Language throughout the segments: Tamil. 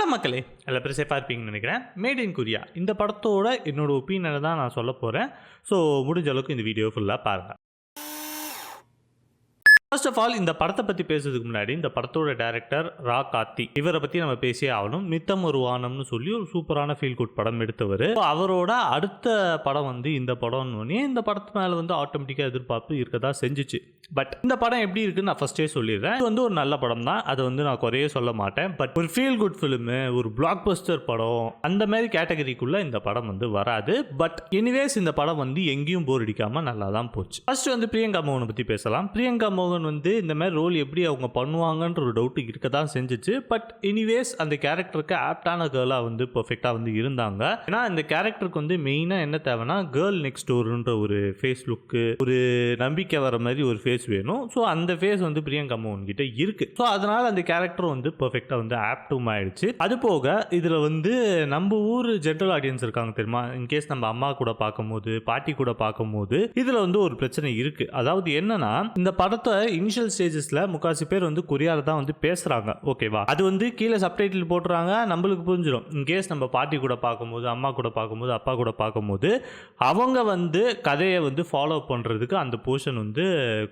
வணக்கம் மக்களே, எல்லா பேரும் சேஃபாக இருப்பீங்கன்னு நினைக்கிறேன். மேட் இன் கொரியா இந்த படத்தோட என்னோட ஒப்பீனியனை தான் நான் சொல்ல போகிறேன். ஸோ முடிஞ்ச அளவுக்கு இந்த வீடியோ ஃபுல்லாக பாருங்கள். ஃபர்ஸ்ட் ஆஃப் ஆல் இந்த படத்தை பற்றி பேசுறதுக்கு முன்னாடி இந்த படத்தோட டைரக்டர் ரா கார்த்தி, இவரை பற்றி நம்ம பேசியே ஆகணும். நித்தம் ஒரு வானம்னு சொல்லி ஒரு சூப்பரான ஃபீல் குட் படம் எடுத்தவர். அவரோட அடுத்த படம் இந்த படம்னு இந்த படத்து மேலே ஆட்டோமேட்டிக்காக எதிர்பார்ப்பு இருக்கதா செஞ்சிச்சு. பட் இந்த படம் எப்படி இருக்குன்னு நான் ஃபர்ஸ்டே சொல்லிடுறேன். இது ஒரு நல்ல படம் தான், அதை நான் குறையே சொல்ல மாட்டேன். பட் ஒரு ஃபீல் குட் ஃபிலிமு, ஒரு பிளாக் பஸ்டர் படம், அந்த மாதிரி கேட்டகரிக்குள்ள இந்த படம் வராது. பட் எனிவேஸ் இந்த படம் எங்கேயும் போர் அடிக்காம நல்லா தான் போச்சு. ஃபர்ஸ்ட் பிரியங்கா மோகனை பற்றி பேசலாம். பிரியங்கா மோகன் இந்த மாதிரி ரோல் எப்படி அவங்க பண்ணுவாங்கன்ற ஒரு டவுட் இருக்க தான் செஞ்சிச்சு. பட் எனிவேஸ் அந்த கேரக்டருக்கு ஆப்டான கேர்லாக பெர்ஃபெக்டாக இருந்தாங்க. ஏன்னா இந்த கேரக்டருக்கு மெயினாக என்ன தேவைன்னா கேர்ள் நெக்ஸ்ட் டோர்ன்ற ஒரு ஃபேஸ் லுக்கு, ஒரு நம்பிக்கை வர மாதிரி ஒரு ஃபேஸ் வேணும். ஸோ அந்த ஃபேஸ் பிரியங்கா மோகன் கிட்ட இருக்கு. ஸோ அதனால அந்த கேரக்டர் பெர்ஃபெக்டாக ஆப்டும் ஆயிடுச்சு. அது போக இதில் நம்ம ஊர் ஜென்ரல் ஆடியன்ஸ் இருக்காங்க தெரியுமா, இன்கேஸ் நம்ம அம்மா கூட பார்க்கும்போது, பாட்டி கூட பார்க்கும்போது இதில் ஒரு பிரச்சனை இருக்கு. அதாவது என்னன்னா, இந்த படத்தை இனிஷியல் ஸ்டேஜஸ்ல முக்காசி பேர் கொரியால தான் பேசுறாங்க. ஓகேவா, அது கீழே சப்டைட்டில் போட்டுறாங்க, நம்மளுக்கு புரிஞ்சிடும். இன்கேஸ் நம்ம பாட்டி கூட பார்க்கும்போது, அம்மா கூட பார்க்கும்போது, அப்பா கூட பார்க்கும்போது அவங்க கதையை ஃபாலோ பண்றதுக்கு அந்த போர்ஷன்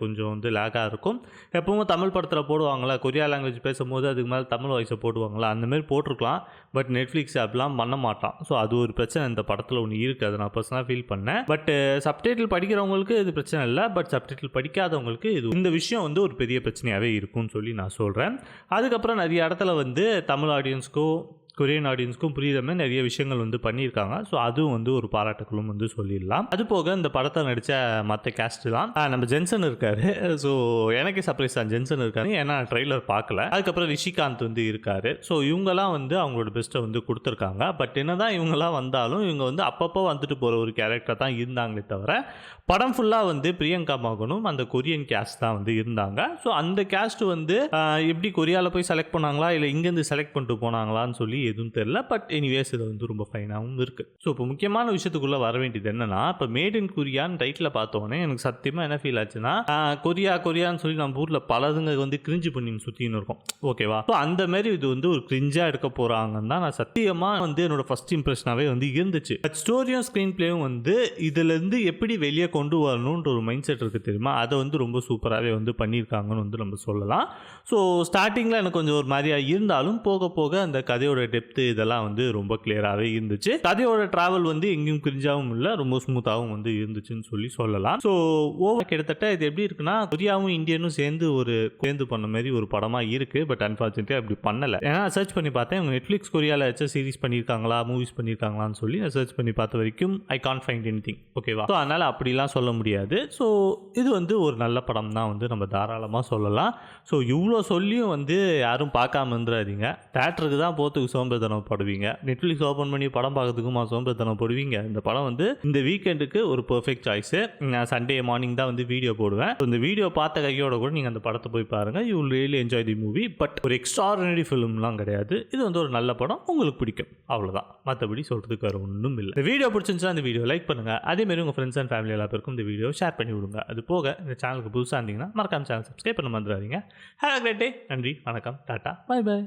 கொஞ்சம் லேக்காக இருக்கும். எப்பவும் தமிழ் படத்தில் போடுவாங்களா, கொரியா லாங்குவேஜ் பேசும்போது அதுக்கு மேலே தமிழ் வாய்ஸை போடுவாங்களா, அந்த மாதிரி போட்டிருக்கலாம். பட் நெட்ஃப்ளிக்ஸ் ஆப்லாம் பண்ண மாட்டான். ஸோ அது ஒரு பிரச்சனை இந்த படத்தில் ஒன்று இருக்குது. அதை நான் பர்சனலாக ஃபீல் பண்ணேன். பட் சப்டைட்டில் படிக்கிறவங்களுக்கு இது பிரச்சனை இல்லை. பட் சப்டைட்டில் படிக்காதவங்களுக்கு இந்த விஷயம் ஒரு பெரிய பிரச்சனையாகவே இருக்கும்னு சொல்லி நான் சொல்கிறேன். அதுக்கப்புறம் நிறைய இடத்துல தமிழ் ஆடியன்ஸ்க்கோ கொரியன் ஆடியன்ஸ்க்கும் புரியுற மாதிரி நிறைய விஷயங்கள் பண்ணியிருக்காங்க. ஸோ அதுவும் ஒரு பாராட்டுகளும் சொல்லிடலாம். அது போக இந்த படத்தை நடித்த மற்ற கேஸ்ட்லாம் நம்ம ஜென்சன் இருக்காரு. ஸோ எனக்கு சர்ப்ரைஸ் தான் ஜென்சன் இருக்காரு. ஏன்னா ட்ரெய்லர் பார்க்கல. அதுக்கப்புறம் ரிஷிகாந்த் இருக்காரு. ஸோ இவங்கெல்லாம் அவங்களோட பெஸ்ட்டை கொடுத்துருக்காங்க. பட் என்னதான் இவங்கெல்லாம் வந்தாலும் இவங்க அப்பப்போ வந்துட்டு போகிற ஒரு கேரக்டர் தான் இருந்தாங்களே தவிர படம் ஃபுல்லாக பிரியங்கா மோகனும் அந்த கொரியன் கேஸ்ட் தான் இருந்தாங்க. ஸோ அந்த கேஸ்ட் எப்படி கொரியாவில் போய் செலக்ட் பண்ணாங்களா இல்லை இங்கேருந்து செலக்ட் பண்ணிட்டு போனாங்களான்னு சொல்லி எதுவும் தெரியல. பட் எனிவேஸ் இது ரொம்ப ஃபைனாகவும் இருக்குது. ஸோ இப்போ முக்கியமான விஷயத்துக்குள்ளே வர வேண்டியது என்னன்னா, இப்போ மேட் இன் கொரியான்னு டைட்டில் பார்த்தோன்னே எனக்கு சத்தியமாக என்ன ஃபீல் ஆச்சுன்னா, கொரியான்னு சொல்லி நம்ம ஊரில் பலதுங்க கிரிஞ்சு பண்ணி சுற்றின்னு இருக்கும். ஓகேவா, ஸோ அந்த மாதிரி இது ஒரு கிரிஞ்சாக எடுக்க போகிறாங்கன்னு தான் நான் சத்தியமாக என்னோட ஃபர்ஸ்ட் இம்ப்ரெஷனாகவே இருந்துச்சு. பட் ஸ்டோரியும் ஸ்க்ரீன் பிளேயும் இதுலேருந்து எப்படி வெளியே கொண்டு வரணுன்ற ஒரு மைண்ட் செட் இருக்குது தெரியுமா, அதை ரொம்ப சூப்பராகவே பண்ணியிருக்காங்கன்னு நம்ம சொல்லலாம். ஸோ ஸ்டார்டிங்கில் எனக்கு கொஞ்சம் ஒரு மாதிரியாக இருந்தாலும் போக போக அந்த கதையோட டெப்த்து இதெல்லாம் ரொம்ப கிளியராகவே இருந்துச்சு. கதையோட டிராவல் எங்கேயும் கிரிஞ்சாவும் இல்லை, ரொம்ப ஸ்மூத்தாகவும் இருந்துச்சுன்னு சொல்லலாம். ஸோ ஓவர் கிட்டத்தட்ட இது எப்படி இருக்குன்னா, கொரியாவும் இந்தியனும் சேர்ந்து பண்ண மாதிரி ஒரு படமாக இருக்கு. பட் அன்ஃபார்ச்சுனேட்லி அப்படி பண்ணலை. ஏன்னா சர்ச் பண்ணி பார்த்தேன், இவங்க நெட்ஃப்ளிக்ஸ் கொரியாவில் வச்ச சீரிஸ் பண்ணியிருக்காங்களா, மூவிஸ் பண்ணியிருக்காங்களான்னு சொல்லி நான் சர்ச் பண்ணி பார்த்த வரைக்கும் ஐ கான்ட் ஃபைண்ட் எனிதிங். ஓகேவா, ஸோ அதனால் அப்படிலாம் சொல்ல முடியாது. ஸோ இது ஒரு நல்ல படம் தான் நம்ம தாராளமாக சொல்லலாம். ஸோ இவ்வளோ சொல்லியும் யாரும் பார்க்காம இருந்துடாதீங்க. தேட்டருக்கு தான் போகிறதுக்கு சோம்பேறித்தனம் படுவீங்க. நெட்ஃப்ளிக்ஸ் ஓப்பன் பண்ணி படம் பார்க்கறதுக்குமா சோம்பேறித்தனம் படுவீங்க. இந்த படம் இந்த வீக்கெண்டுக்கு ஒரு பெர்ஃபெக்ட் சாய்ஸு. நான் சண்டே மார்னிங் தான் வீடியோ போடுவேன். இந்த வீடியோ பார்த்த கையோட கூட நீங்கள் அந்த படத்தை போய் பாருங்கள். You will really enjoy the movie. But ஒரு எக்ஸ்ட்ராடினரி ஃபிலிம்லாம் கிடையாது. இது ஒரு நல்ல படம், உங்களுக்கு பிடிக்கும், அவ்வளோதான். மற்றபடி சொல்கிறதுக்கு வேறு ஒன்றும் இல்லை. இந்த வீடியோ பிடிச்சிருந்துச்சா இந்த வீடியோ லைக் பண்ணுங்கள். அதேமாதிரி உங்கள் ஃப்ரெண்ட்ஸ் அண்ட் ஃபேமிலி எல்லா பேருக்கும் இந்த வீடியோ ஷேர் பண்ணி விடுங்க. அது போக இந்த சேனலுக்கு புதுசாக இருந்தீங்கன்னா மறக்காம சேனல் சப்ஸ்கிரைப் பண்ண மறந்துடாதீங்க. Have a great day. நன்றி, வணக்கம், டாட்டா, பை பை.